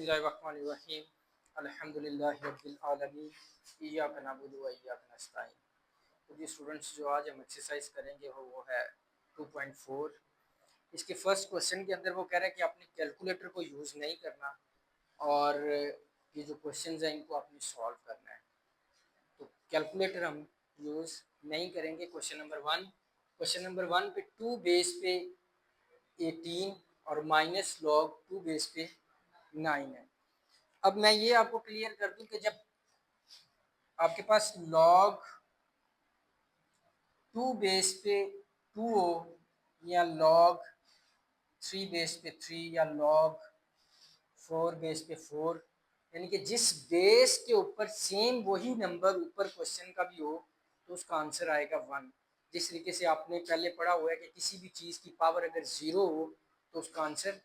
बिस्मिल्लाहिर्रहमानिर्रहीम अल्हम्दुलिल्लाहि रब्बिल आलमीन इय्याका नअबुदु व इय्याका नस्तईन। तो जी स्टूडेंट्स, जो आज हम एक्सरसाइज करेंगे वो है 2.4। इसके फर्स्ट क्वेश्चन के अंदर वो कह रहा है कि आपने कैलकुलेटर को यूज़ नहीं करना और ये जो क्वेश्चंस हैं इनको आपने सॉल्व करना है। तो कैलकुलेटर हम यूज़ नहीं करेंगे। क्वेश्चन नंबर 1 पे 2 बेस पे 18 और माइनस लॉग 2 बेस पे 9 है। अब मैं ये आपको क्लियर कर दूं कि जब आपके पास लॉग 2 बेस पे 2 हो या लॉग 3 बेस पे 3 या लॉग 4 बेस पे 4, यानी कि जिस बेस के ऊपर सेम वही नंबर ऊपर क्वेश्चन का भी हो तो उसका आंसर आएगा 1। जिस तरीके से आपने पहले पढ़ा हुआ है कि किसी भी चीज़ की पावर अगर 0 हो तो उसका आंसर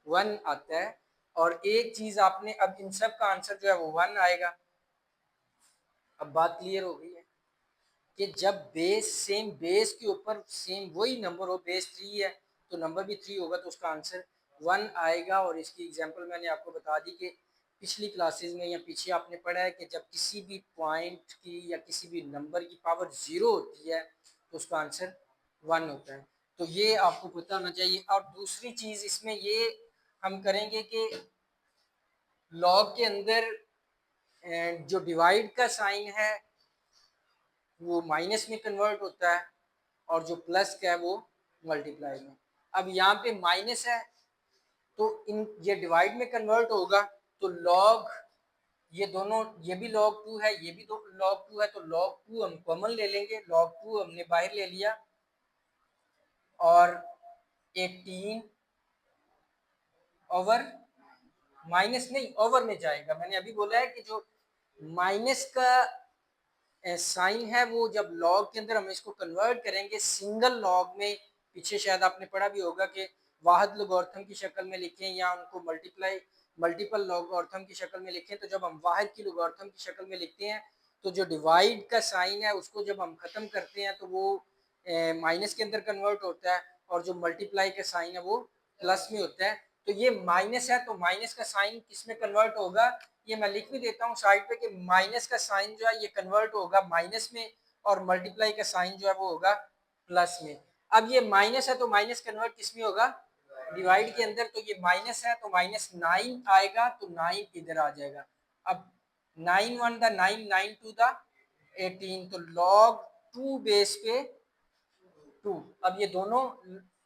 1 आता है। और एक चीज़ आपने, अब इन सब का आंसर जो है वो 1 आएगा। अब बात क्लियर हो गई है कि जब बेस सेम बेस के ऊपर सेम वही नंबर हो, बेस 3 है तो नंबर भी 3 होगा तो उसका आंसर 1 आएगा। और इसकी एग्जांपल मैंने आपको बता दी कि पिछली क्लासेस में या पीछे आपने पढ़ा है कि जब किसी भी पॉइंट की या किसी भी नंबर की पावर 0 होती है तो उसका आंसर 1 होता है। तो ये आपको पता होना चाहिए। और दूसरी चीज़ इसमें ये हम करेंगे कि लॉग के अंदर जो डिवाइड का साइन है वो माइनस में कन्वर्ट होता है और जो प्लस का है वो मल्टीप्लाई में। अब यहाँ पे माइनस है तो इन ये डिवाइड में कन्वर्ट होगा तो लॉग, ये दोनों, ये भी लॉग 2 है, ये भी तो लॉग 2 है, तो लॉग 2 हम कॉमन ले लेंगे। लॉग 2 हमने बाहर ले लिया और 18 ओवर, माइनस नहीं ओवर में जाएगा। मैंने अभी बोला है कि जो माइनस का साइन है वो जब लॉग के अंदर हम इसको कन्वर्ट करेंगे सिंगल लॉग में, पीछे शायद आपने पढ़ा भी होगा कि वाहिद लॉगरिथम की शक्ल में लिखें या उनको मल्टीपल लॉगरिथम की शक्ल में लिखें। तो जब हम वाहिद की लॉगरिथम की शक्ल में लिखते हैं तो जो डिवाइड का साइन है उसको जब हम ख़त्म करते हैं तो वो माइनस के अंदर कन्वर्ट होता है और जो मल्टीप्लाई का साइन है वो प्लस में होता है। तो ये माइनस है तो माइनस का साइन किस में कन्वर्ट होगा, ये मैं लिख भी देता हूँ साइड पे कि माइनस का साइन जो है ये कन्वर्ट होगा माइनस में और मल्टीप्लाई का साइन जो है वो होगा प्लस में। अब ये माइनस है तो माइनस कन्वर्ट किस में होगा, डिवाइड के अंदर। तो ये माइनस है तो -9 आएगा तो 9 इधर आ जाएगा। अब 9 1 द 9, 9 2 द 18, तो लॉग 2 बेस पे 2। अब ये दोनों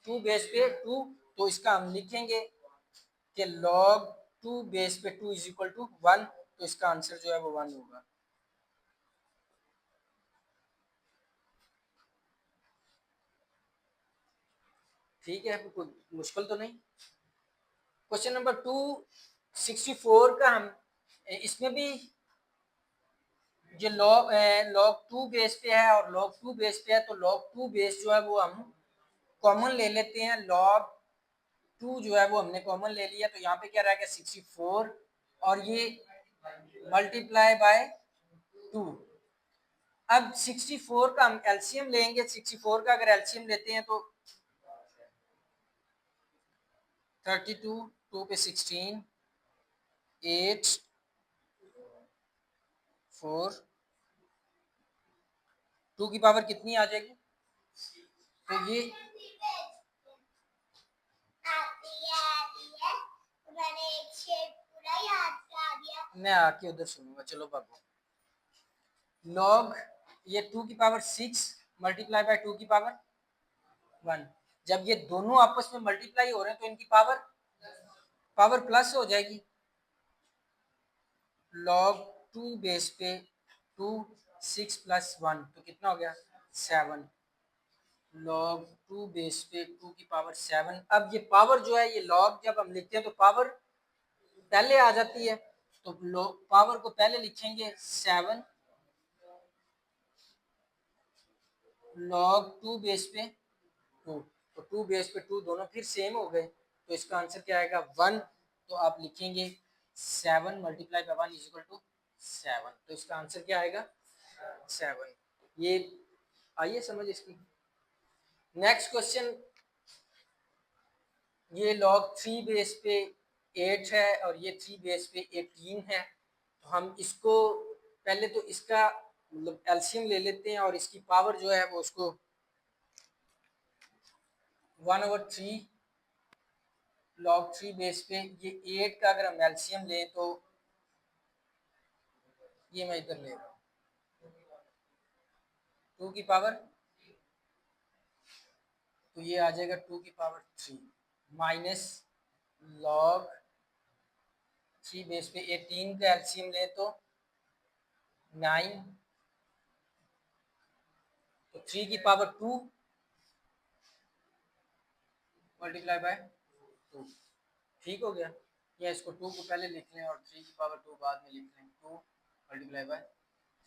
2 बेस पे 2, तो इसका हम लिखेंगे कि log 2 बेस पे 2 इज इक्वल टू 1, तो इसका आंसर जो है वो 1 होगा। ठीक है, कोई मुश्किल तो नहीं। क्वेश्चन नंबर 264 का हम इसमें भी जो log 2 बेस पे है और log 2 बेस पे है तो log 2 बेस जो है वो हम कॉमन ले लेते हैं। log 2 जो है वो हमने कॉमन ले लिया तो यहाँ पे क्या रहेगा 64 और ये मल्टीप्लाई बाय 2। अब 64 का हम एलसीएम लेंगे। 64 का अगर एलसीएम लेते हैं तो 32, 2 पे 16, 8, 4, 2 की पावर कितनी आ जाएगी, तो ये मैं आके उधर सुनूंगा। चलो बाबू, लॉग ये 2 की पावर 6 मल्टीप्लाई बाय 2 की पावर 1। जब ये दोनों आपस में मल्टीप्लाई हो रहे हैं तो इनकी पावर प्लस हो जाएगी। log 2 बेस पे 2, 6 प्लस 1 तो कितना हो गया 7। log 2 बेस पे 2 की पावर 7। अब ये पावर जो है ये log जब हम लिखते हैं तो पावर पहले आ जाती है तो पावर को पहले लिखेंगे 7 log 2 बेस पे 2, तो 2 बेस पे 2 दोनों फिर सेम हो गए तो इसका आंसर क्या आएगा 1। तो आप लिखेंगे 7 multiply by 1 is equal to 7, तो इसका आंसर क्या आएगा 7। ये आइए समझ इसकी। नेक्स्ट क्वेश्चन, ये log 3 बेस पे 8 है और ये 3 बेस पे 18 है। तो हम इसको पहले तो इसका मतलब एलसीएम ले लेते हैं और इसकी पावर जो है वो उसको 1/3 log 3 बेस पे ये 8 का अगर हम एलसीएम लें तो ये मैं इधर ले रहा हूँ 2 की पावर, तो ये आ जाएगा 2 की पावर 3 माइनस log 3 बेस पे 18 का एलसीएम ले तो 9, तो 3 की पावर 2 मल्टीप्लाई बाय 2, ठीक हो गया। या इसको 2 को पहले लिख लें और 3 की पावर 2 बाद में लिख लें, 2 मल्टीप्लाई बाय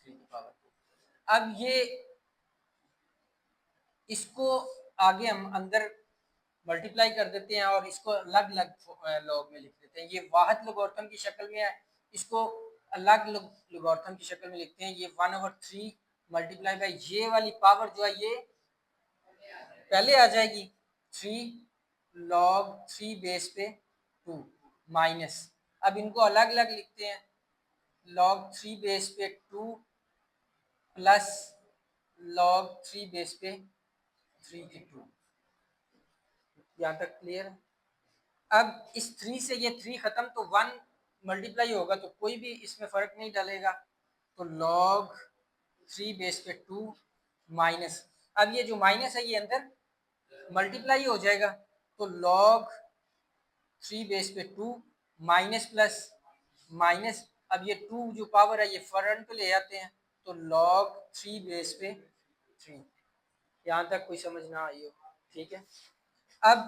3 की पावर 2। अब ये इसको आगे हम अंदर मल्टीप्लाई कर देते हैं और इसको अलग अलग लॉग में लिख देते हैं। ये वाहिद लोगरिथम की शक्ल में है, इसको अलग लोगरिथम की शक्ल में लिखते हैं। ये 1/3 मल्टीप्लाई बाय ये वाली पावर जो है ये पहले आ जाएगी 3 log 3 बेस पे 2 माइनस, अब इनको अलग अलग लिखते हैं log 3 बेस पे 2 प्लस log 3 बेस पे 3 की 2। यहाँ तक क्लियर है? अब इस 3 से ये 3 खत्म तो 1 मल्टीप्लाई होगा तो कोई भी इसमें फर्क नहीं डालेगा, तो log 3 बेस पे 2 माइनस, अब ये जो माइनस है ये अंदर मल्टीप्लाई हो जाएगा, तो log 3 बेस पे 2 माइनस प्लस माइनस, अब ये 2 जो पावर है ये फ्रंट पे ले आते हैं, तो log 3 बेस पे 3। यहाँ तक कोई समझ ना आई हो, ठीक है। अब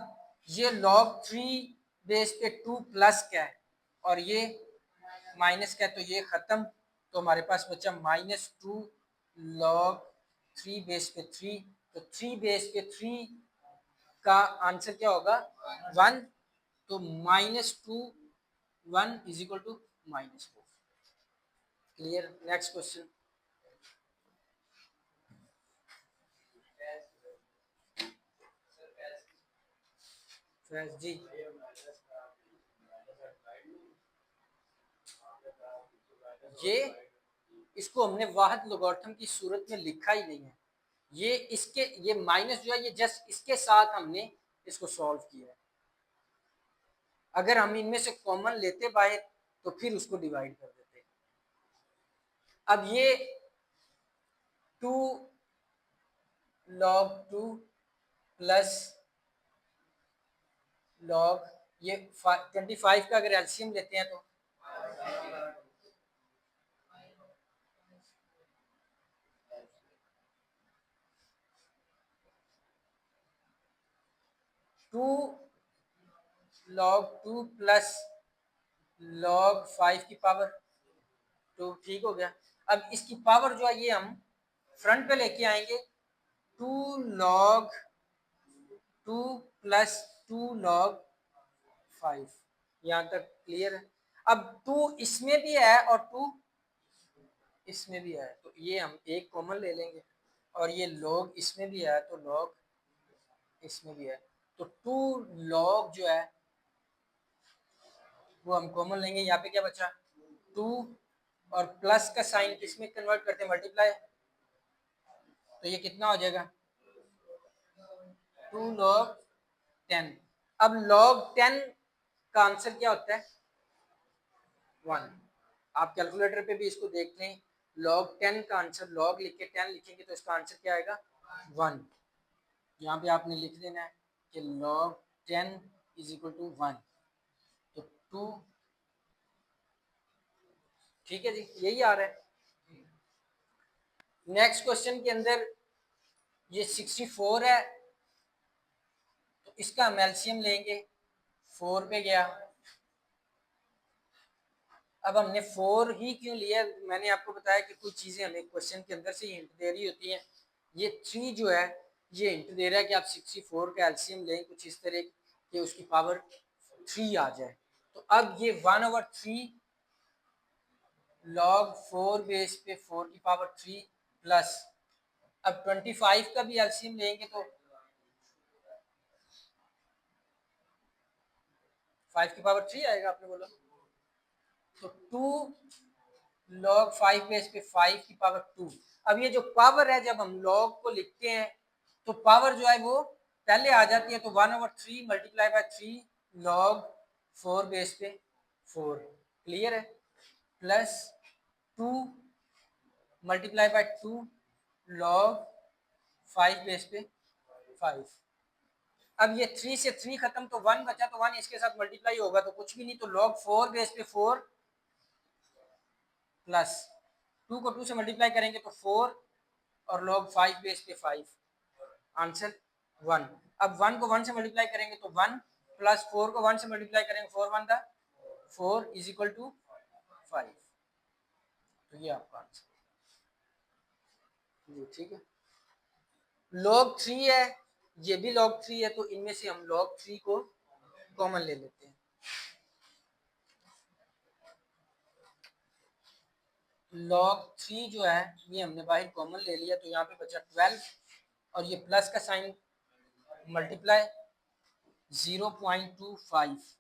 ये log 3 बेस पे 2 प्लस क्या है और ये माइनस क्या है, तो ये खत्म, तो हमारे पास बचा -2 log 3 बेस पे 3, तो 3 बेस पे 3 का आंसर क्या होगा 1, तो -2 1 is equal to -4। Clear? Next question. जी ये इसको हमने वाहिद लोगरिथम की सूरत में लिखा ही नहीं है, ये इसके ये माइनस जो है ये जस्ट इसके साथ हमने इसको सॉल्व किया है। अगर हम इनमें से कॉमन लेते बाहर तो फिर उसको डिवाइड कर देते। अब ये 2 log 2 प्लस log ये 25 का अगर एलसीएम लेते हैं तो 2 log 2 प्लस log 5 की पावर 2, ठीक हो गया। अब इसकी पावर जो है ये हम फ्रंट पे लेके आएंगे, 2 log 2 प्लस 2 log 5। यहाँ तक क्लियर है? अब 2 इसमें भी है और 2 इसमें भी है, तो ये हम एक कॉमन ले लेंगे, और ये log इसमें भी है तो log इसमें भी है, तो 2 log जो है वो हम कॉमन लेंगे। यहाँ पे क्या बचा 2 और प्लस का साइन किसमें कन्वर्ट करते हैं मल्टीप्लाई, तो ये कितना हो जाएगा 2 log 10। अब log 10 का आंसर क्या होता है 1। आप कैलकुलेटर पे भी इसको देख लें, log 10 का आंसर log लिख के 10 लिखेंगे तो इसका आंसर क्या आएगा 1। यहाँ पे आपने लिख देना है कि log 10 इज इक्वल टू 1, तो 2, ठीक है जी, यही आ रहा है। नेक्स्ट क्वेश्चन के अंदर ये 64 है, तो इसका हम एलसीएम लेंगे, 4 पे गया। अब हमने 4 ही क्यों लिया, मैंने आपको बताया कि कुछ चीज़ें हमें क्वेश्चन के अंदर से ही हिंट दे रही होती हैं। ये 3 जो है ये हिंट दे रहा है कि आप 64 का एलसीएम लें कुछ इस तरह कि उसकी पावर 3 आ जाए। तो अब ये 1/3 log 4 बेस पे 4 की पावर 3 प्लस, अब 25 का भी एलसीएम लेंगे तो 5 की पावर 3 आएगा आपने बोला, तो 2 log 5 बेस पे 5 की पावर 2। अब ये जो पावर है जब हम log को लिखते हैं तो पावर जो है वो पहले आ जाती है, तो 1/3 मल्टीप्लाई बाय 3 log 4 बेस पे 4, क्लियर है, plus 2 multiply bye 2 log 5 base पे 5। अब ये 3 से 3 खत्म, तो 1 बचा, तो 1 इसके साथ मल्टीप्लाई होगा तो कुछ भी नहीं, तो log 4 बेस पे 4 प्लस 2 को 2 से मल्टीप्लाई करेंगे तो 4 और log 5 बेस पे 5, आंसर 1। अब 1 को 1 से मल्टीप्लाई करेंगे तो 1 प्लस 4 को 1 से मल्टीप्लाई करेंगे 4 1 दा 4 इज इक्वल टू 5, तो ये आपका आंसर जी, ठीक है। log 3 है, ये भी log 3 है, तो इनमें से हम log 3 को कॉमन ले लेते हैं। log 3 जो है ये हमने बाहर कॉमन ले लिया, तो यहाँ पे बचा 12 और ये प्लस का साइन मल्टीप्लाई 0.25।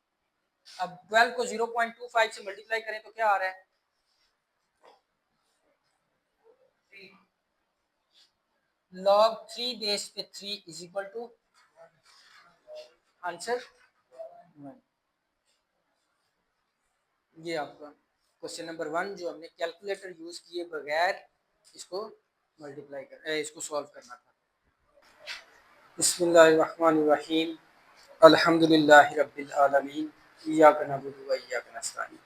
अब 12 को 0.25 से मल्टीप्लाई करें तो क्या आ रहा है, log 3 बेस पे 3 इज इक्वल टू आंसर 1। ये आपका क्वेश्चन नंबर 1 जो हमने कैलकुलेटर यूज किए बगैर इसको मल्टीप्लाई कर इसको सॉल्व करना था। बिस्मिल्लाहिर्रहमानिर्रहीम, अल्हम्दुलिल्लाहि रब्बिल आलमीन, इय्याका नअबुदु व इय्याका नस्तईन।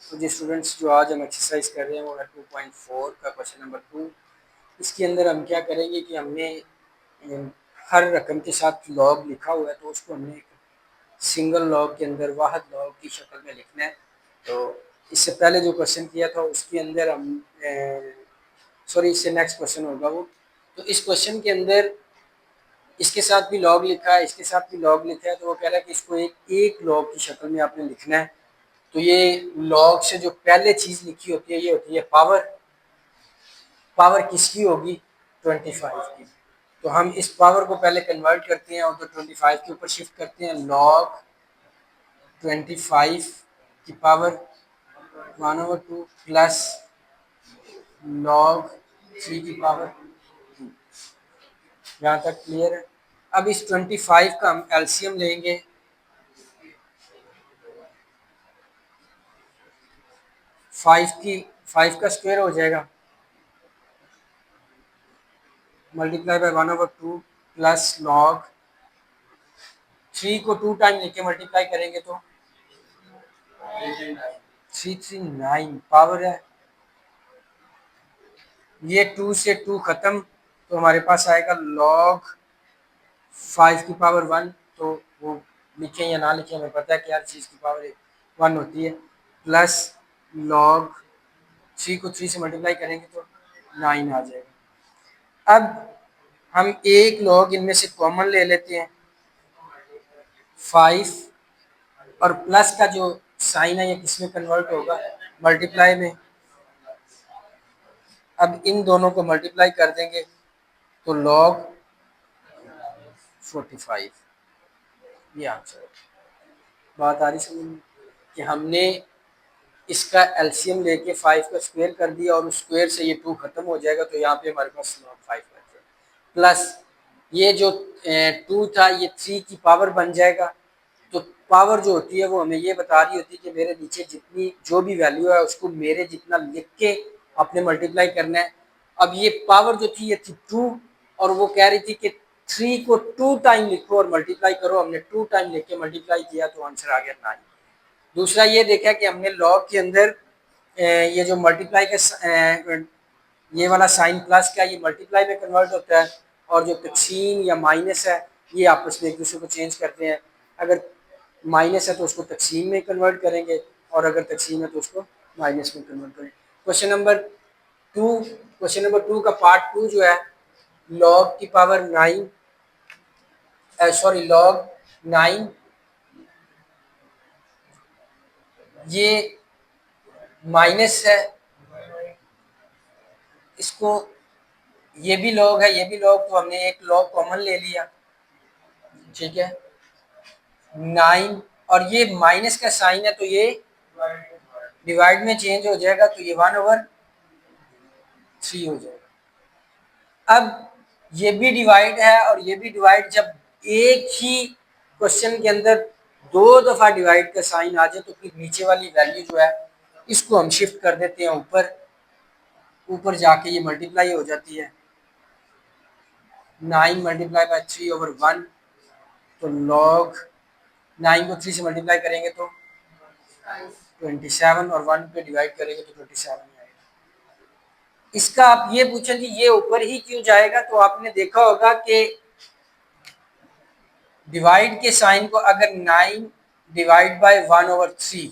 तो जी स्टूडेंट्स, जो आज हम एक्सरसाइज कर रहे हैं वो है 2.4 का क्वेश्चन नंबर 2। इसके अंदर हम क्या करेंगे कि हमने हर रकम के साथ लॉग लिखा हुआ है, तो उसको हमने सिंगल लॉग के अंदर वाहद लॉग की शक्ल में लिखना है। तो इससे पहले जो क्वेश्चन किया था उसके अंदर हम सॉरी इससे नेक्स्ट क्वेश्चन होगा वो, तो इस क्वेश्चन के अंदर इसके साथ भी लॉग लिखा है, इसके साथ भी लॉग लिखा है, तो वो कह रहा है कि इसको एक लॉग की शक्ल में आपने लिखना है। तो ये लॉग से जो पहले चीज़ लिखी होती है ये होती है पावर। पावर किसकी होगी, 25 की। तो हम इस पावर को पहले कन्वर्ट करते हैं और तो 25 के ऊपर शिफ्ट करते हैं, लॉग 25 की पावर 1/2 प्लस लॉग 3 की पावर 2। यहाँ तक क्लियर है। अब इस 25 का हम एलसीएम लेंगे, 5 का स्क्वायर हो जाएगा मल्टीप्लाई बाय 1/2 प्लस लॉग 3 को 2 टाइम लेके मल्टीप्लाई करेंगे तो 339 पावर है। ये 2 से 2 खत्म, तो हमारे पास आएगा लॉग 5 की पावर 1। तो वो लिखें या ना लिखें हमें पता है कि हर चीज़ की पावर 1 होती है, प्लस लॉग 3 को 3 से मल्टीप्लाई करेंगे तो 9 आ जाएगा। अब हम एक लॉग इनमें से कॉमन ले लेते हैं, 5 और प्लस का जो साइन है ये किस में कन्वर्ट होगा, मल्टीप्लाई में। अब इन दोनों को मल्टीप्लाई कर देंगे तो लॉग 45, ये आंसर है। बात आ रही समझ में कि हमने इसका एलसीएम लेके 5 का स्क्वायर कर दिया और उस स्क्वायर से ये 2 खत्म हो जाएगा, तो यहाँ पे हमारे पास लॉग 5 बच जाएगा, प्लस ये जो 2 था ये 3 की पावर बन जाएगा। तो पावर जो होती है वो हमें ये बता रही होती है कि मेरे नीचे जितनी जो भी वैल्यू है उसको मेरे जितना लिख के अपने मल्टीप्लाई करना है। अब ये पावर जो थी ये थी 2 और वो कह रही थी कि 3 को 2 टाइम लिखो और मल्टीप्लाई करो, हमने 2 टाइम लिख के मल्टीप्लाई किया तो आंसर आ गया 9। दूसरा ये देखा कि हमने लॉग के अंदर ये जो मल्टीप्लाई का ये वाला साइन प्लस का ये मल्टीप्लाई में कन्वर्ट होता है और जो तकसीम या माइनस है ये आपस में एक दूसरे को चेंज करते हैं। अगर माइनस है तो उसको तकसीम में कन्वर्ट करेंगे और अगर तकसीम है तो उसको माइनस में कन्वर्ट करेंगे। क्वेश्चन नंबर टू का पार्ट 2 जो है लॉग की पावर 9 सॉरी लॉग 9 ये माइनस है, इसको ये भी लॉग है ये भी लॉग, तो हमने एक लॉग कॉमन ले लिया, ठीक है। 9 और ये माइनस का साइन है तो ये डिवाइड में चेंज हो जाएगा, तो ये 1/3 हो जाएगा। अब ये भी डिवाइड है और ये भी डिवाइड, जब एक ही क्वेश्चन के अंदर 2 दफा डिवाइड का साइन आ जाए तो फिर नीचे वाली वैल्यू जो है इसको हम शिफ्ट कर देते हैं ऊपर, ऊपर जाके ये मल्टीप्लाई हो जाती है। 9 मल्टीप्लाई बाय 3/1, तो लॉग 9 को 3 से मल्टीप्लाई करेंगे तो 27 और 1 पे डिवाइड करेंगे तो 27 आएगा। इसका आप ये पूछें कि ये ऊपर ही क्यों जाएगा, तो आपने देखा होगा कि डिवाइड के साइन को अगर 9 डिवाइड बाय 1/3,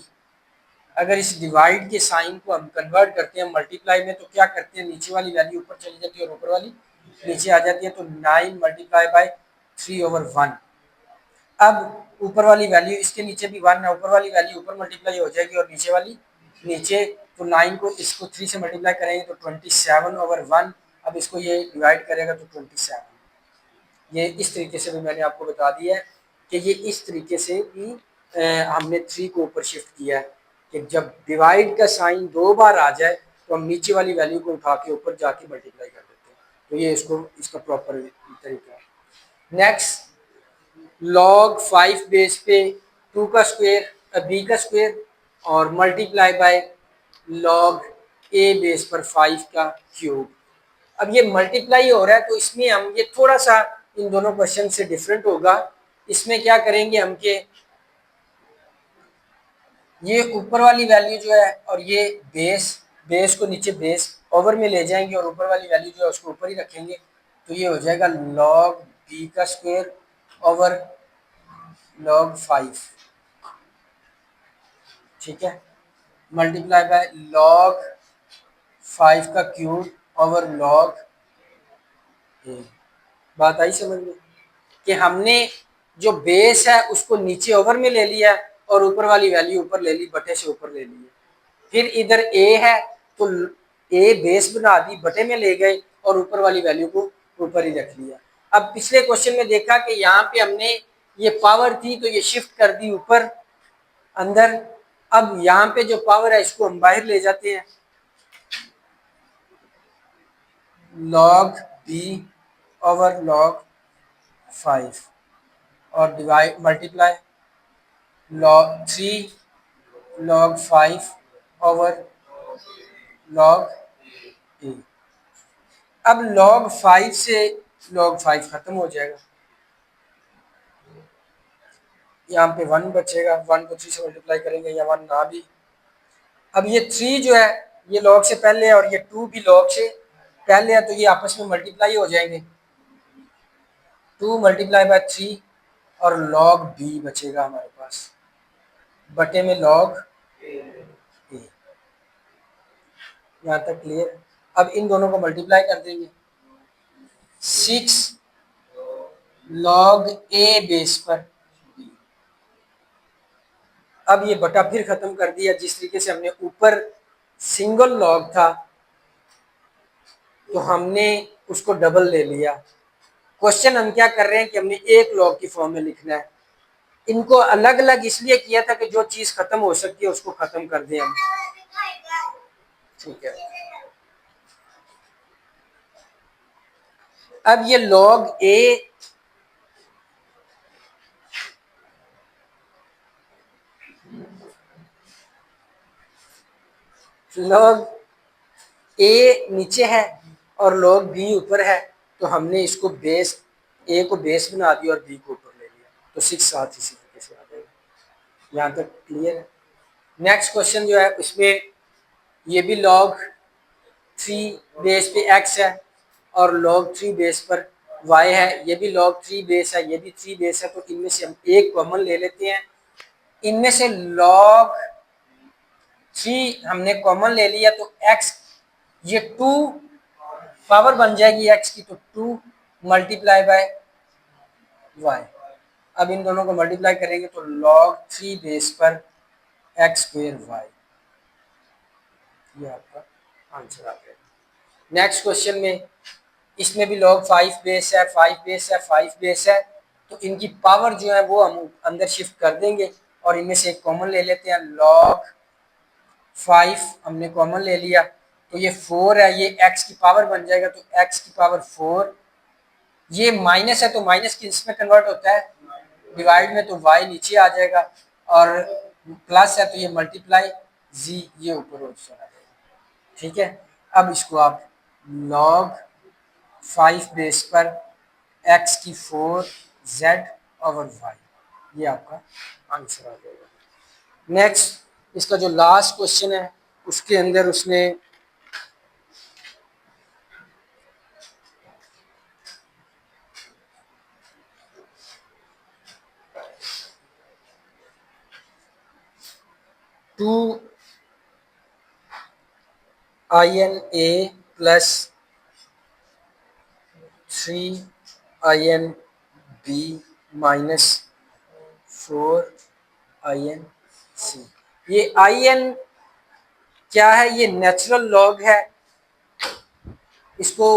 अगर इस डिवाइड के साइन को हम कन्वर्ट करते हैं मल्टीप्लाई में तो क्या करते हैं, नीचे वाली वैल्यू ऊपर चली जाती है और ऊपर वाली नीचे आ जाती है, तो 9 मल्टीप्लाई बाय 3/1। अब ऊपर वाली वैल्यू इसके नीचे भी 1 है, ऊपर वाली वैल्यू ऊपर मल्टीप्लाई हो जाएगी और नीचे वाली नीचे, तो 9 को इसको 3 से मल्टीप्लाई करेंगे तो 27/1। अब इसको ये डिवाइड करेगा तो 27। ये इस तरीके से भी मैंने आपको बता दिया है कि ये इस तरीके से भी हमने 3 को ऊपर शिफ्ट किया है कि जब डिवाइड का साइन 2 बार आ जाए तो हम नीचे वाली वैल्यू को उठा के ऊपर जाके मल्टीप्लाई कर देते हैं। तो ये इसका प्रॉपर तरीका है। नेक्स्ट, log 5 बेस पे 2 का स्क्वायर b का स्क्वायर और multiply by log a base पर 5 का क्यूब। अब ये मल्टीप्लाई हो रहा है तो इसमें हम ये थोड़ा सा इन दोनों क्वेश्चन से डिफरेंट होगा। इसमें क्या करेंगे हम के ये ऊपर वाली वैल्यू जो है और ये बेस को नीचे बेस ओवर में ले जाएंगे और ऊपर वाली वैल्यू जो है उसको ऊपर ही रखेंगे, तो ये हो जाएगा log b का स्क्वायर ओवर log 5, ठीक है, मल्टीप्लाई बाय log 5 का क्यूब ओवर log a। बात आई समझ में कि हमने जो बेस है उसको नीचे ओवर में ले लिया और ऊपर वाली वैल्यू ऊपर ले ली, बटे से ऊपर ले ली। फिर इधर a है तो a बेस बना दी, बटे में ले गए और ऊपर वाली वैल्यू को ऊपर ही रख लिया। अब पिछले क्वेश्चन में देखा कि यहाँ पे हमने ये पावर थी तो ये शिफ्ट कर दी ऊपर अंदर। अब यहाँ पे जो पावर है इसको हम बाहर ले जाते हैं, log b ओवर log 5 और divide multiply log 3 log 5 over log a। अब log 5 से log 5 खत्म हो जाएगा, यहाँ पे 1 बचेगा, 1 को 3 से मल्टीप्लाई करेंगे या 1 ना भी। अब ये 3 जो है ये log से पहले है और ये 2 भी log से पहले है, तो ये आपस में मल्टीप्लाई हो जाएंगे। 2 मल्टीप्लाई बाय 3 और log b बचेगा हमारे पास बटे में log a। यहाँ तक क्लियर। अब इन दोनों को मल्टीप्लाई कर देंगे, 6 log a बेस पर। अब ये बटा फिर खत्म कर दिया, जिस तरीके से हमने ऊपर सिंगल log था तो हमने उसको डबल ले लिया। क्वेश्चन हम क्या कर रहे हैं कि हमने एक log की फॉर्म में लिखना है। इनको अलग अलग इसलिए किया था कि जो चीज खत्म हो सकती है उसको खत्म कर दें हम, ठीक है। अब ये log a log a नीचे है और log b ऊपर है, तो हमने इसको बेस a को बेस बना दिया और b को ऊपर ले लिया, तो 6 साथ इसी तरीके से आ जाएगा। यहाँ तक क्लियर है। नेक्स्ट क्वेश्चन जो है उसमें ये भी log 3 बेस पे x है और log 3 बेस पर y है, ये भी log 3 बेस है, ये भी 3 बेस है, तो इनमें से हम एक कॉमन ले लेते हैं। इनमें से log 3 हमने कॉमन ले लिया तो x ये 2 पावर बन जाएगी x की, तो 2 मल्टीप्लाई बाय y। अब इन दोनों को मल्टीप्लाई करेंगे तो log 3 बेस पर x स्क्वायर y, ये आपका आंसर आ गया। नेक्स्ट क्वेश्चन में इसमें भी log 5 बेस है, 5 बेस है, 5 बेस है, तो इनकी पावर जो है वो हम अंदर शिफ्ट कर देंगे और इनमें से एक कॉमन ले लेते हैं, log 5 हमने कॉमन ले लिया तो ये 4 है, ये x की पावर बन जाएगा तो x की पावर 4, ये माइनस है तो माइनस किस में कन्वर्ट होता है, डिवाइड में, तो y नीचे आ जाएगा, और प्लस है तो ये मल्टीप्लाई z ये ऊपर हो जाएगा। ठीक है, अब इसको आप log 5 बेस पर x की 4 z ओवर y, ये आपका आंसर आ जाएगा। नेक्स्ट इसका जो लास्ट क्वेश्चन है उसके अंदर उसने 2 in a plus 3 in b minus 4 in c, ये in क्या है, ये नेचुरल लॉग है। इसको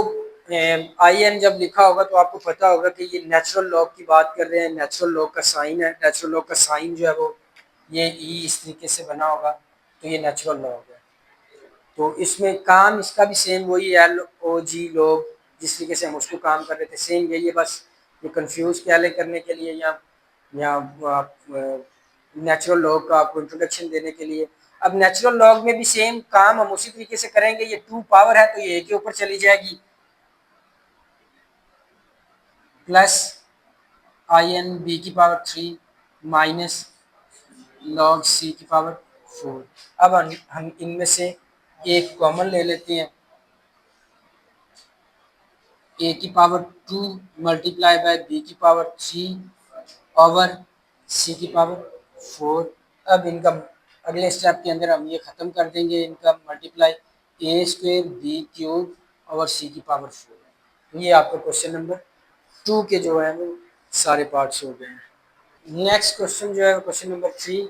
आई एन जब लिखा होगा तो आपको पता होगा कि ये नेचुरल लॉग की बात कर रहे हैं, नेचुरल लॉग का साइन है, नेचुरल लॉग का साइन जो है वो ये ई इस तरीके से बना होगा, तो ये नेचुरल लॉग है। तो इसमें काम इसका भी सेम वही एल ओ जी लॉग, जिस तरीके से हम उसको काम कर रहे थे सेम यही है, बस ये कंफ्यूज क्या करने के लिए या नेचुरल लॉग का आपको इंट्रोडक्शन देने के लिए। अब नेचुरल लॉग में भी सेम काम हम उसी तरीके से करेंगे, ये 2 पावर है तो ये ए के ऊपर चली जाएगी, प्लस आई एन बी की पावर 3 माइनस लॉग सी की पावर 4। अब हम इनमें से एक कॉमन ले लेते हैं, ए की पावर 2 मल्टीप्लाई बाय बी की पावर 3 ओवर सी की पावर 4। अब इनका अगले स्टेप के अंदर हम ये ख़त्म कर देंगे, इनका मल्टीप्लाई ए स्क्वेयर बी क्यूब ओवर सी की पावर 4। ये आपका क्वेश्चन नंबर 2 के जो है वो सारे पार्ट्स हो गए हैं। नेक्स्ट क्वेश्चन जो है क्वेश्चन नंबर 3।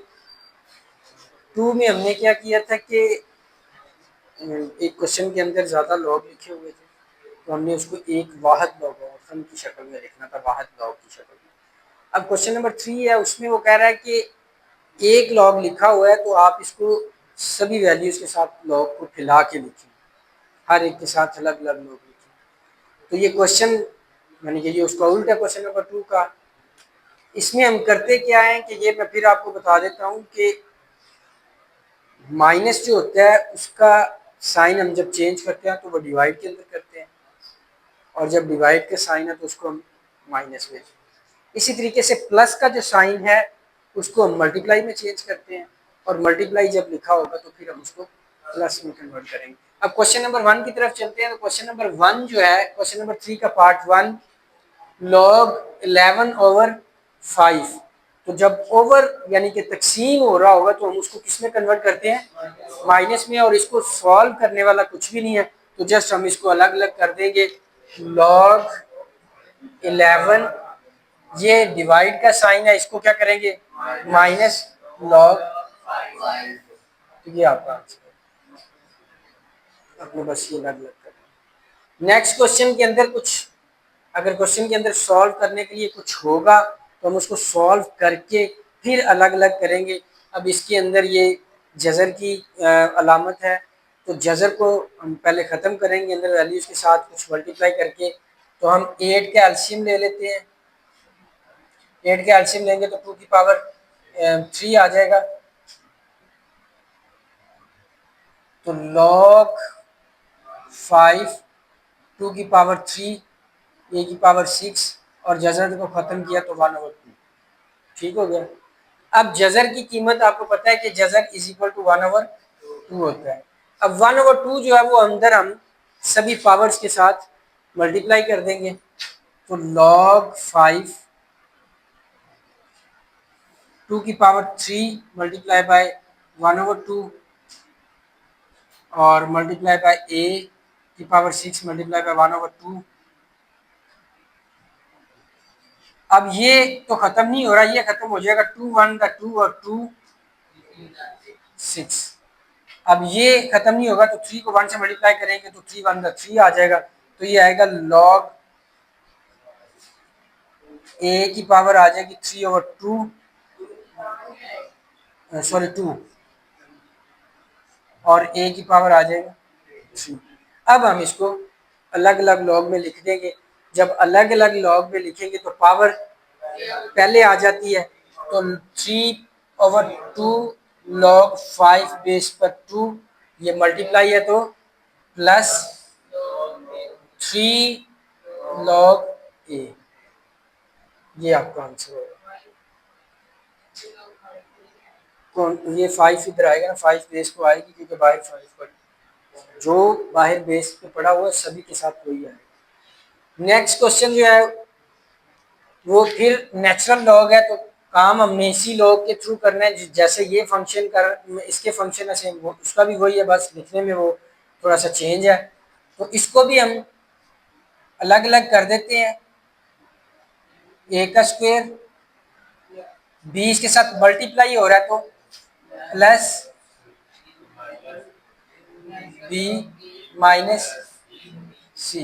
2 में हमने क्या किया था कि एक क्वेश्चन के अंदर ज़्यादा लॉग लिखे हुए थे तो हमने उसको एक वाहद लॉग ऑप्शन की शक्ल में लिखना था, वाहद लॉग की शक्ल में। अब क्वेश्चन नंबर 3 है, उसमें वो कह रहा है कि एक लॉग लिखा हुआ है तो आप इसको सभी वैल्यूज के साथ लॉग को फैला के लिखें, हर एक के साथ अलग अलग लॉग लिखें। तो ये क्वेश्चन यानी कि ये उसका उल्टा क्वेश्चन नंबर 2 का। इसमें हम करते क्या है कि ये मैं फिर आपको बता देता हूँ कि माइनस जो होता है उसका साइन हम जब चेंज करते हैं तो वो डिवाइड के अंदर करते हैं, और जब डिवाइड का साइन है तो उसको हम माइनस में। इसी तरीके से प्लस का जो साइन है उसको हम मल्टीप्लाई में चेंज करते हैं, और मल्टीप्लाई जब लिखा होगा तो फिर हम उसको प्लस में कन्वर्ट करेंगे। अब क्वेश्चन नंबर 1 की तरफ चलते हैं। तो क्वेश्चन नंबर 1 जो है क्वेश्चन नंबर 3 का पार्ट 1, लॉग 11 ओवर 5। तो जब ओवर यानी कि तकसीम हो रहा होगा तो हम उसको किस में कन्वर्ट करते हैं, माइनस में, और इसको सॉल्व करने वाला कुछ भी नहीं है तो जस्ट हम इसको अलग अलग कर देंगे। लॉग 11, ये डिवाइड का साइन है, इसको क्या करेंगे माइनस लॉग, तो ये आपका आंसर अपने बस ये अलग अलग करें। नेक्स्ट क्वेश्चन के अंदर कुछ अगर क्वेश्चन के अंदर सॉल्व करने के लिए कुछ होगा तो हम उसको सॉल्व करके फिर अलग अलग करेंगे। अब इसके अंदर ये जज़र की अलामत है तो जज़र को हम पहले ख़त्म करेंगे अंदर वैल्यूज़ के साथ कुछ मल्टीप्लाई करके। तो हम 8 का एलसीएम ले लेते हैं, 8 का एलसीएम लेंगे तो 2 की पावर 3 आ जाएगा। तो लॉग 5 2 की पावर 3 ए की पावर 6 और जज़र को ख़त्म किया तो 1/2। ठीक हो गया। अब जज़र की कीमत आपको पता है कि जज़र इज इक्वल टू 1/2 होता है। अब 1/2 जो है वो अंदर हम सभी पावर्स के साथ मल्टीप्लाई कर देंगे। तो लॉग 5 2 की पावर 3 मल्टीप्लाई बाय 1/2 और मल्टीप्लाई बाय ए की पावर 6 मल्टीप्लाई बाय 1/2। अब ये तो खत्म नहीं हो रहा, ये खत्म हो जाएगा 2 1 का 2 और 2 6। अब ये खत्म नहीं होगा तो 3 को 1 से मल्टीप्लाई करेंगे तो 3 1 का 3 आ जाएगा। तो ये आएगा लॉग ए की पावर आ जाएगी 3/2 सॉरी 2 और a की पावर आ जाएगा 3। अब हम इसको अलग अलग लॉग में लिख देंगे। जब अलग अलग लॉग में लिखेंगे तो पावर पहले आ जाती है, तो 3/2 log 5 बेस पर 2, ये मल्टीप्लाई है तो प्लस 3 log a, ये आपका आंसर होगा। कौन ये 5 इधर आएगा ना, 5 बेस को आएगी क्योंकि बाहर 5 पर जो बाहर बेस पे पड़ा हुआ है सभी के साथ वही आएगा। नेक्स्ट क्वेश्चन जो है वो फिर नेचुरल लॉग है, तो काम हमने इसी लॉग के थ्रू करना है। जैसे ये फंक्शन कर, इसके फंक्शन है वो उसका भी वही है, बस लिखने में वो थोड़ा सा चेंज है। तो इसको भी हम अलग अलग कर देते हैं। ए का स्क्वायर बी के साथ मल्टीप्लाई हो रहा है तो प्लस बी माइनस सी।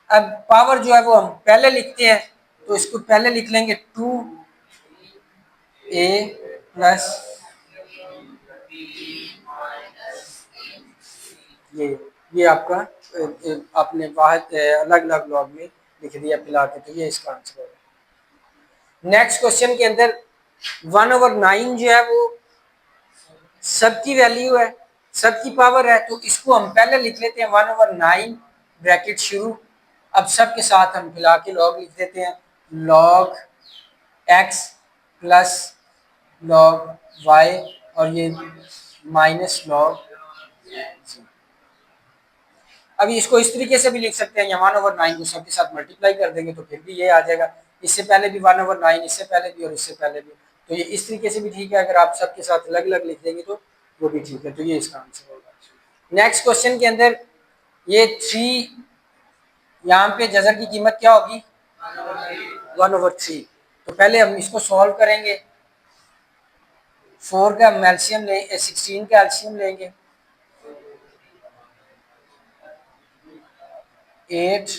अब पावर जो है वो हम पहले लिखते हैं, तो इसको पहले लिख लेंगे 2a प्लस ये आपका आपने वाहिद अलग अलग लॉग में लिख दिया पिला के, तो ये इसका आंसर है। नेक्स्ट क्वेश्चन के अंदर 1/9 जो है वो सबकी वैल्यू है, सबकी पावर है, तो इसको हम पहले लिख लेते हैं 1/9 ब्रैकेट शुरू। अब सब के साथ हम मिला के लॉग लिख देते हैं, log x plus log y और ये माइनस लॉग। अभी इसको इस तरीके से भी लिख सकते हैं, या 1/9 को सबके साथ मल्टीप्लाई कर देंगे तो फिर भी ये आ जाएगा। इससे पहले भी 1/9, इससे पहले भी और इससे पहले भी, तो ये इस तरीके से भी ठीक है। अगर आप सबके साथ अलग अलग लिख देंगे तो वो भी ठीक है, तो ये इसका आंसर होगा। नेक्स्ट क्वेश्चन के अंदर ये 3, यहाँ पे जजर की कीमत क्या होगी 1/3। तो पहले हम इसको सॉल्व करेंगे। 4 का एलसीएम ले 16 का एलसीएम लेंगे, 8,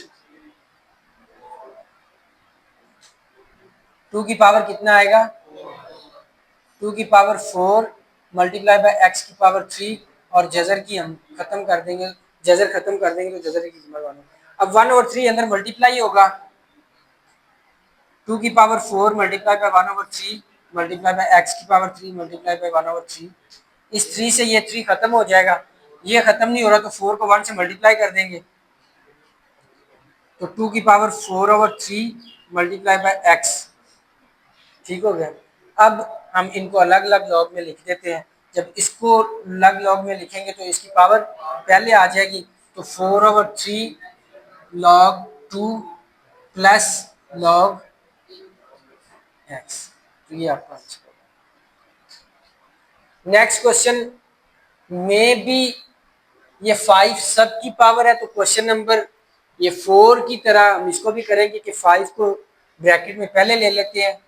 2 की पावर कितना आएगा 2 की पावर 4 मल्टीप्लाई बाय x की पावर 3, और जजर की हम खत्म कर देंगे, जजर खत्म कर देंगे तो जजर की कीमत 1। अब 1/3 अंदर मल्टीप्लाई होगा, 2 की power 4 multiply by 1/3 multiply by x की पावर 3 मल्टीप्लाई बाय 1/3। इस 3 से ये 3 खत्म हो जाएगा, ये खत्म नहीं हो रहा तो 4 को 1 से मल्टीप्लाई कर देंगे, तो 2 की पावर 4/3 मल्टीप्लाई बाय x, ठीक हो गया। अब हम इनको अलग अलग लॉग में लिख देते हैं। जब इसको अलग लॉग में लिखेंगे तो इसकी पावर पहले आ जाएगी, तो 4/3 log 2 प्लस log x, तो ये आपका आंसर होगा। नेक्स्ट क्वेश्चन में भी ये 5 सब की पावर है, तो क्वेश्चन नंबर ये 4 की तरह हम इसको भी करेंगे कि 5 को ब्रैकेट में पहले ले लेते हैं।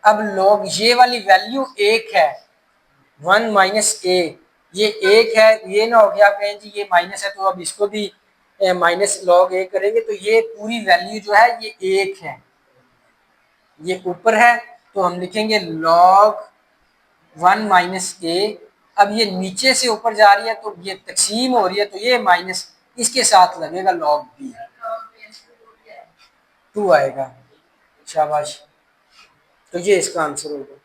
अब लॉग ये वाली वैल्यू 1 है, 1 माइनस ए, ये 1 है, ये ना हो गया आप कहें जी ये माइनस है, तो अब इसको भी माइनस लॉग ए करेंगे, तो ये पूरी वैल्यू जो है ये 1 है, ये ऊपर है, तो हम लिखेंगे लॉग 1 माइनस ए। अब ये नीचे से ऊपर जा रही है तो ये तकसीम हो रही है, तो ये माइनस इसके साथ लगेगा लॉग बी, 2 आएगा। शाबाश, तो ये इसका आंसर होगा।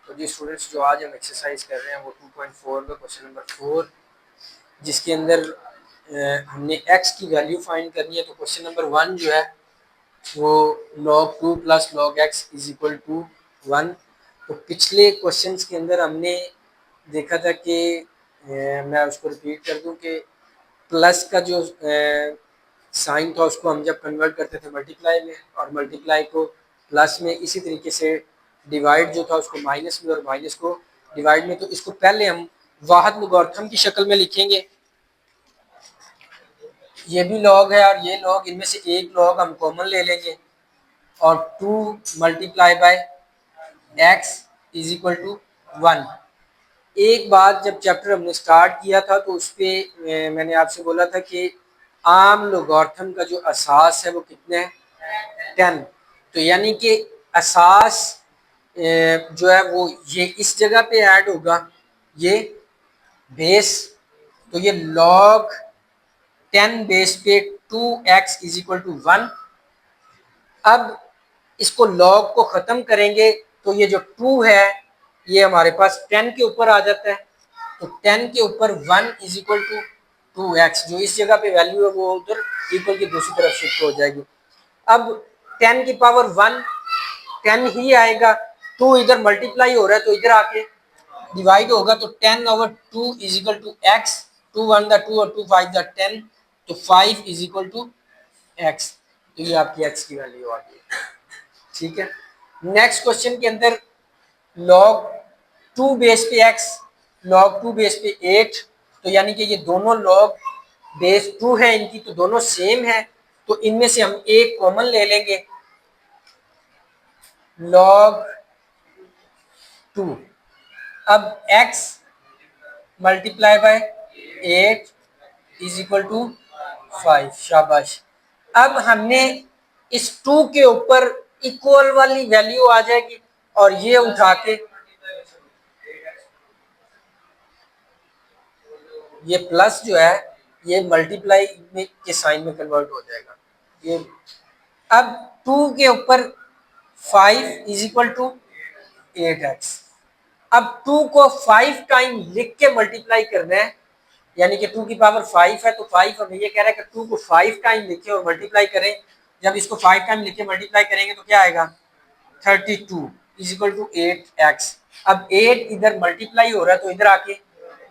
तो जी स्टूडेंट्स, जो आज हम एक्सरसाइज कर रहे हैं वो 2.4 का क्वेश्चन नंबर 4, जिसके अंदर हमने x की वैल्यू फाइंड करनी है। तो क्वेश्चन नंबर 1 जो है वो log 2 plus log x is equal to 1। तो पिछले क्वेश्चंस के अंदर हमने देखा था कि मैं उसको रिपीट कर दूं कि प्लस का जो साइन था उसको हम जब कन्वर्ट करते थे मल्टीप्लाई में, और मल्टीप्लाई को प्लस में, इसी तरीके से डिवाइड जो था उसको माइनस में, और माइनस को डिवाइड में। तो इसको पहले हम वाहद लॉगरिथम की शक्ल में लिखेंगे, ये भी लॉग है और ये लॉग, इनमें से एक लॉग हम कॉमन ले लेंगे, और 2 multiply by x is equal to 1। एक बात, जब चैप्टर हमने स्टार्ट किया था तो उस पर मैंने आपसे बोला था कि आम लॉगरिथम का जो असास है वो कितने है 10। तो यानी कि असास जो है वो ये इस जगह पे ऐड होगा, ये बेस, तो ये log 10 बेस पे 2x इज इक्वल टू 1। अब इसको log को खत्म करेंगे तो ये जो 2 है ये हमारे पास 10 के ऊपर आ जाता है, तो 10 के ऊपर 1 इज इक्वल टू 2x, जो इस जगह पे वैल्यू है वो उधर इक्वल की दूसरी तरफ शिफ्ट हो जाएगी। अब 10 की पावर 1 10 ही आएगा, 2 इधर मल्टीप्लाई हो रहा है तो इधर आके डिवाइड होगा, तो 10/2 इज इक्वल टू एक्स, 2 1 द 2 और 2 5 द 10, तो 5 इज इक्वल टू एक्स, तो ये आपकी एक्स की वैल्यू आ गई। ठीक है, नेक्स्ट क्वेश्चन के अंदर log 2 बेस पे x, log 2 बेस पे 8, तो यानी कि ये दोनों log बेस 2 है इनकी, तो दोनों सेम है, तो इनमें से हम एक कॉमन ले लेंगे, log 2। अब x multiply by 8 is equal to 5, शाबाश। अब हमने इस 2 के ऊपर इक्वल वाली वैल्यू आ जाएगी और ये उठा के ये प्लस जो है ये मल्टीप्लाई में के साइन में कन्वर्ट हो जाएगा। ये अब 2 के ऊपर 5 इज इक्वल टू 8x। अब 2 को 5 टाइम लिख के मल्टीप्लाई करना है, यानी कि 2 की पावर 5 है तो 5 हमें ये कह रहा है कि 2 को 5 टाइम लिखे और मल्टीप्लाई करें। जब इसको 5 टाइम लिखे मल्टीप्लाई करेंगे तो क्या आएगा, 32 इज इक्वल टू 8x। अब 8 इधर मल्टीप्लाई हो रहा है तो इधर आके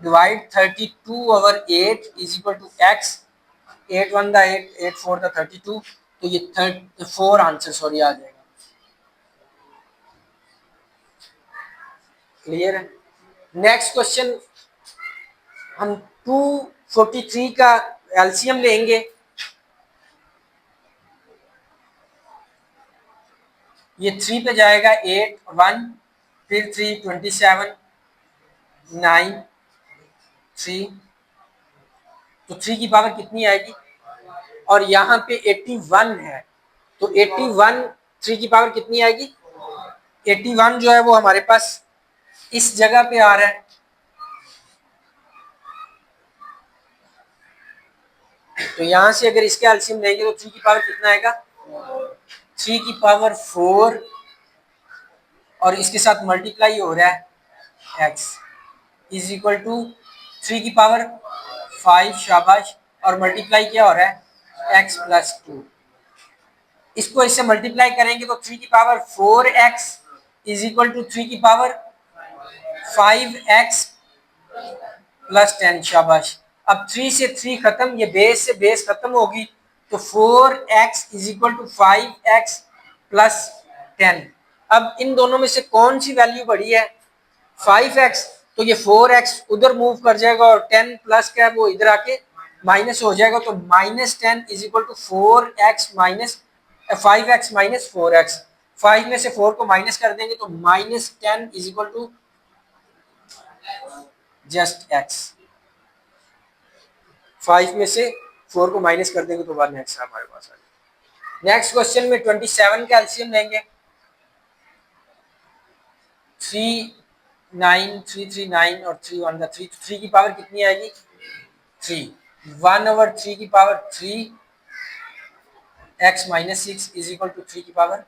divide 32/8 is equal to x, 8 1 द 8, 8 4 द 32, तो ये 4 आंसर सॉरी आ जाएगा। क्लियर है। नेक्स्ट क्वेश्चन, हम 243 का एलसीएम लेंगे, ये 3 पे जाएगा 8 1, फिर 3 27 9 3, तो 3 की पावर कितनी आएगी, और यहाँ पे 81 है, तो 81 3 की पावर कितनी आएगी, 81 जो है वो हमारे पास इस जगह पे आ रहा है, तो यहां से अगर इसके एलसीएम लेंगे तो 3 की पावर कितना आएगा, 3 की पावर 4, और इसके साथ मल्टीप्लाई हो रहा है x इज इक्वल टू 3 की पावर 5, शाबाश, और मल्टीप्लाई क्या हो रहा है x प्लस 2। इसको इससे मल्टीप्लाई करेंगे तो 3 की power 4x is equal to 3 की पावर 5x प्लस 10, शाबाश। अब 3 से 3 खत्म, ये बेस से बेस खत्म होगी, तो 4x is equal to 5x plus 10। अब इन दोनों में से कौन सी वैल्यू बड़ी है, 5x, तो ये 4x उधर मूव कर जाएगा और 10 प्लस क्या है वो इधर आके माइनस हो जाएगा, तो -10 is equal to 4x minus 5x minus 4x। 5 में से 4 को माइनस कर देंगे तो -10 is equal to just x। 5 में से 4 को माइनस कर देंगे तो 1x हमारे पास आ जाएगा। नेक्स्ट क्वेश्चन में 27 का एलसीएम लेंगे, 3 9 3 3 9 और 3 1 3, 3 की पावर कितनी आएगी, 3, 1/3 की power 3 x minus 6 is equal to 3 की पावर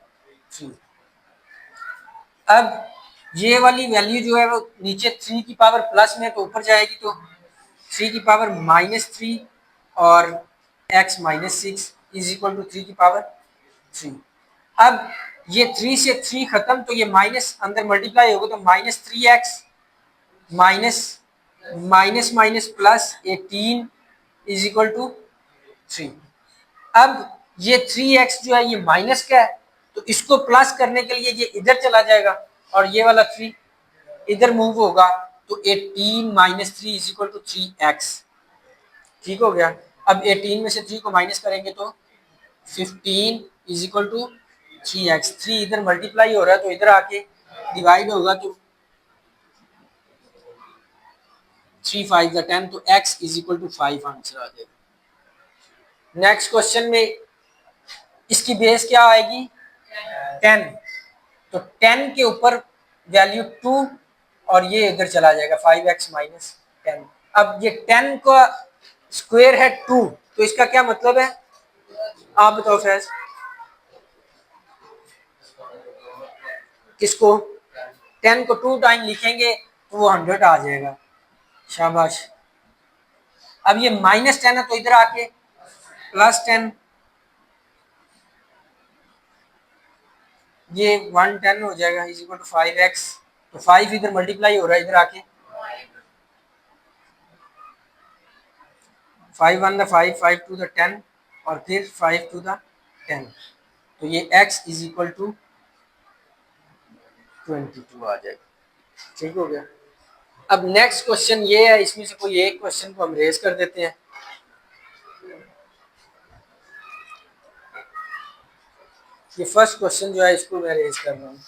3। अब ये वाली वैल्यू जो है वो नीचे 3 की पावर प्लस में तो ऊपर जाएगी, तो 3 की पावर -3 और x minus 6 is equal to 3 की पावर 3। अब ये 3 से 3 खत्म, तो ये माइनस अंदर मल्टीप्लाई होगा तो -3x minus minus minus plus 18 is equal to 3। अब ये 3x जो है ये माइनस का है, तो इसको प्लस करने के लिए ये इधर चला जाएगा और ये वाला 3 इधर मूव होगा, तो 18 minus 3 is equal to 3x। ठीक हो गया। अब 18 में से 3 को माइनस करेंगे तो 15 इज इक्वल टू 3x। 3 इधर मल्टीप्लाई हो रहा है तो इधर आके डिवाइड होगा, तो 3 5 द 10, तो x is equal to 5 answer आ जाएगा। नेक्स्ट क्वेश्चन में इसकी बेस क्या आएगी, 10, तो 10 के ऊपर वैल्यू 2 और ये इधर चला जाएगा 5x माइनस 10। अब ये 10 का स्क्वायर है 2, तो इसका क्या मतलब है आप बताओ फैज? किसको? 10 को 2 टाइम लिखेंगे तो वो 100 आ जाएगा। शाबाश। अब ये -10 है तो इधर आके +10, ये 110 हो जाएगा इज इक्वल टू 5x। तो 5 इधर मल्टीप्लाई हो रहा है, इधर आके 5 1 द 5, 5 2 द 10 और फिर 5 2 द 10। तो ये x इज इक्वल टू 22 आ जाएगा। ठीक हो गया। अब नेक्स्ट क्वेश्चन ये है, इसमें से कोई एक क्वेश्चन को हम रेज कर देते हैं। ये फर्स्ट क्वेश्चन जो है इसको मैं रेज कर रहा हूँ।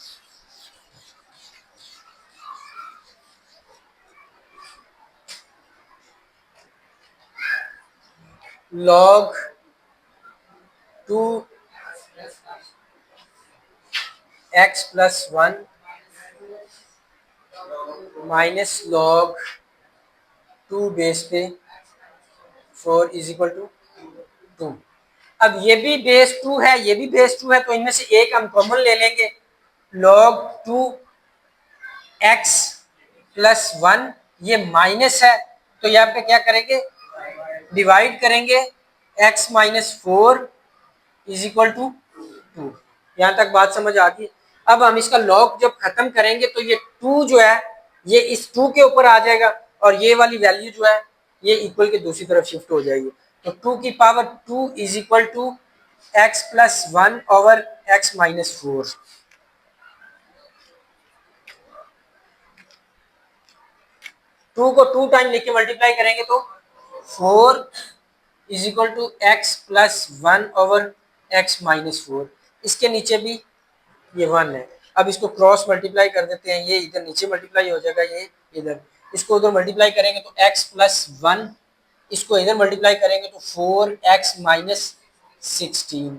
log 2 x plus 1 minus log 2 base पे 4 इज इक्वल टू 2। अब ये भी बेस 2 है, ये भी बेस 2 है, तो इनमें से एक हम कॉमन ले लेंगे। log 2 x प्लस 1 ये माइनस है, तो यहाँ पे क्या करेंगे डिवाइड करेंगे x minus 4 is equal to 2। यहाँ तक बात समझ आ गई। अब हम इसका लॉग जब खत्म करेंगे तो ये 2 जो है ये इस 2 के ऊपर आ जाएगा और ये वाली वैल्यू जो है ये इक्वल के दूसरी तरफ शिफ्ट हो जाएगी। तो 2 की power 2 is equal to x plus 1 over x minus 4। Two को 2 टाइम लेके मल्टीप्लाई करेंगे तो 4 is equal to x plus 1 over x minus 4। इसके नीचे भी ये 1 है। अब इसको क्रॉस मल्टीप्लाई कर देते हैं, ये इधर नीचे मल्टीप्लाई हो जाएगा, ये इधर। इसको उधर मल्टीप्लाई करेंगे तो x प्लस 1, इसको इधर मल्टीप्लाई करेंगे तो 4x माइनस 16।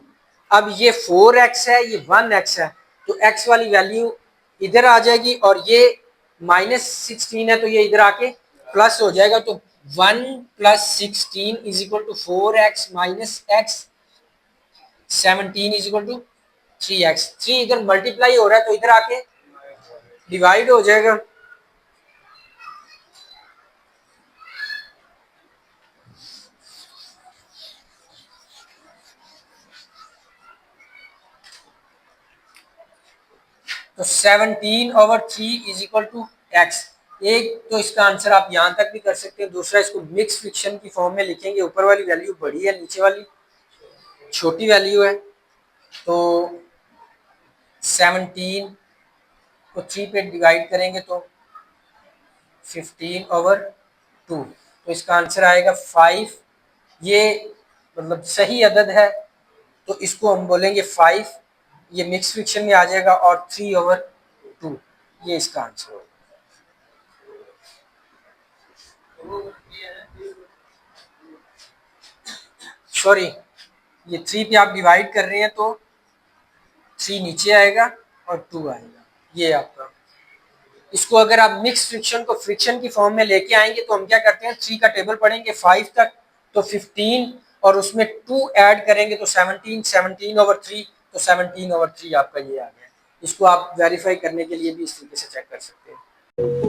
अब ये 4x है, ये 1x है, तो x वाली वैल्यू इधर आ जाएगी और ये -16 है तो ये इधर आके प्लस हो जाएगा। तो 1 plus 16 is equal to 4x minus x, 17 is equal to 3x। 3 इधर मल्टीप्लाई हो रहा है तो इधर आके डिवाइड हो जाएगा। तो 17 over 3 is equal to x। एक तो इसका आंसर आप यहां तक भी कर सकते हैं, दूसरा इसको मिक्स फ्रिक्शन की फॉर्म में लिखेंगे। ऊपर वाली वैल्यू बड़ी है, नीचे वाली छोटी वैल्यू है। तो 17 को 3 पे डिवाइड करेंगे तो 15 ओवर 2, तो इसका आंसर आएगा 5। ये मतलब सही अदद है तो इसको हम बोलेंगे 5, ये मिक्स फ्रिक्शन में आ जाएगा, और 3 ओवर 2 ये इसका आंसर होगा। सॉरी, ये 3 पे आप डिवाइड कर रहे हैं तो 3 नीचे आएगा और 2 आएगा, ये आपका। इसको अगर आप मिक्स फ्रिक्शन को फ्रिक्शन की फॉर्म में लेके आएंगे तो हम क्या करते हैं 3 का टेबल पढ़ेंगे 5 तक, तो 15 और उसमें 2 ऐड करेंगे तो 17, 17 ओवर 3, तो 17 ओवर 3 आपका ये आ गया। इसको आप वेरीफाई करने के लिए भी इस तरीके से चेक कर सकते हैं।